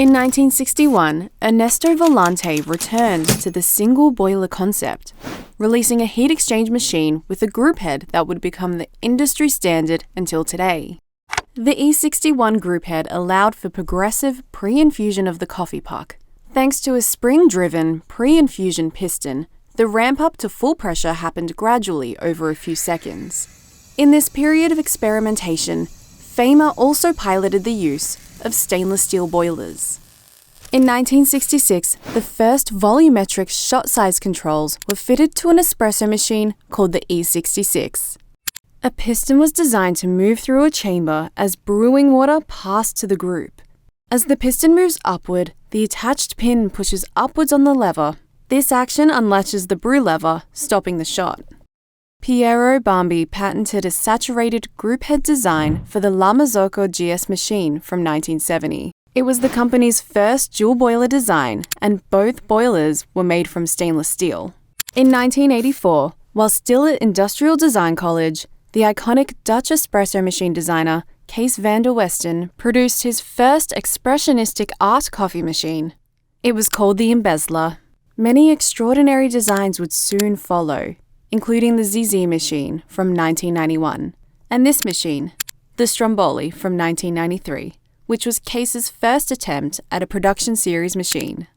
In 1961, Ernesto Valente returned to the single boiler concept, releasing a heat exchange machine with a group head that would become the industry standard until today. The E61 group head allowed for progressive pre-infusion of the coffee puck. Thanks to a spring-driven pre-infusion piston, the ramp-up to full pressure happened gradually over a few seconds. In this period of experimentation, FAEMA also piloted the use of stainless steel boilers. In 1966, the first volumetric shot size controls were fitted to an espresso machine called the E66. A piston was designed to move through a chamber as brewing water passed to the group. As the piston moves upward, the attached pin pushes upwards on the lever. This action unlatches the brew lever, stopping the shot. Piero Bambi patented a saturated group head design for the Marzocco GS machine from 1970. It was the company's first dual boiler design, and both boilers were made from stainless steel. In 1984, while still at Industrial Design College, the iconic Dutch espresso machine designer Kees Van Der Westen produced his first expressionistic art coffee machine. It was called the Embezzler. Many extraordinary designs would soon follow, including the ZZ machine from 1991, and this machine, the Stromboli from 1993, which was Kees's first attempt at a production series machine.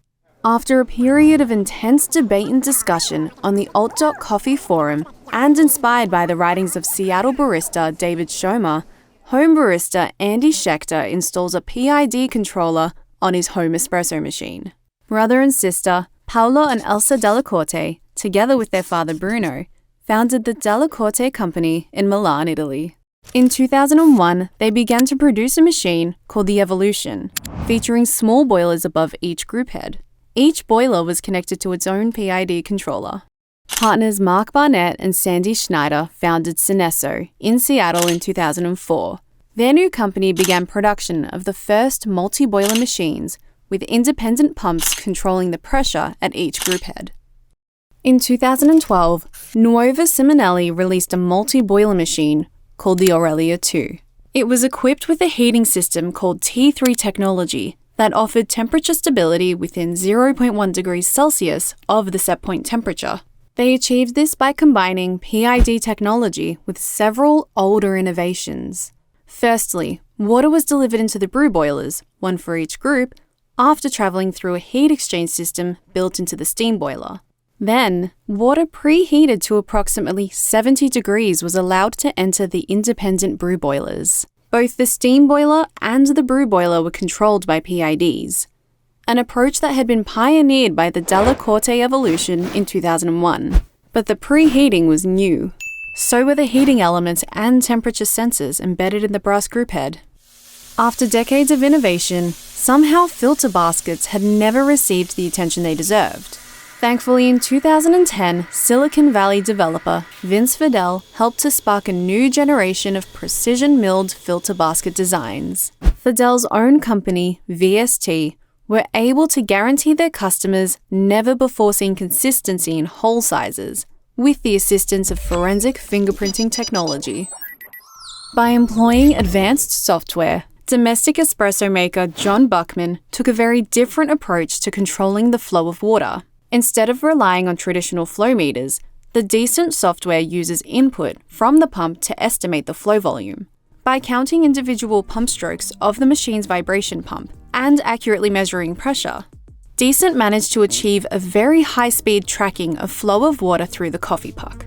After a period of intense debate and discussion on the alt.coffee forum, and inspired by the writings of Seattle barista David Schomer, home barista Andy Schechter installs a PID controller on his home espresso machine. Brother and sister, Paolo and Elsa Della Corte, together with their father Bruno, founded the Della Corte Company in Milan, Italy. In 2001, they began to produce a machine called the Evolution, featuring small boilers above each group head. Each boiler was connected to its own PID controller. Partners Mark Barnett and Sandy Schneider founded Synesso in Seattle in 2004. Their new company began production of the first multi-boiler machines, with independent pumps controlling the pressure at each group head. In 2012, Nuova Simonelli released a multi-boiler machine called the Aurelia 2. It was equipped with a heating system called T3 technology that offered temperature stability within 0.1 degrees Celsius of the set point temperature. They achieved this by combining PID technology with several older innovations. Firstly, water was delivered into the brew boilers, one for each group, after traveling through a heat exchange system built into the steam boiler. Then, water preheated to approximately 70 degrees was allowed to enter the independent brew boilers. Both the steam boiler and the brew boiler were controlled by PIDs, an approach that had been pioneered by the Della Corte Evolution in 2001. But the preheating was new. So were the heating elements and temperature sensors embedded in the brass group head. After decades of innovation, somehow filter baskets had never received the attention they deserved. Thankfully, in 2010, Silicon Valley developer Vince Fidel helped to spark a new generation of precision-milled filter basket designs. Fidel's own company, VST, were able to guarantee their customers never-before-seen consistency in hole sizes, with the assistance of forensic fingerprinting technology. By employing advanced software, domestic espresso maker John Buckman took a very different approach to controlling the flow of water. Instead of relying on traditional flow meters, the Decent software uses input from the pump to estimate the flow volume. By counting individual pump strokes of the machine's vibration pump and accurately measuring pressure, Decent managed to achieve a very high-speed tracking of flow of water through the coffee puck.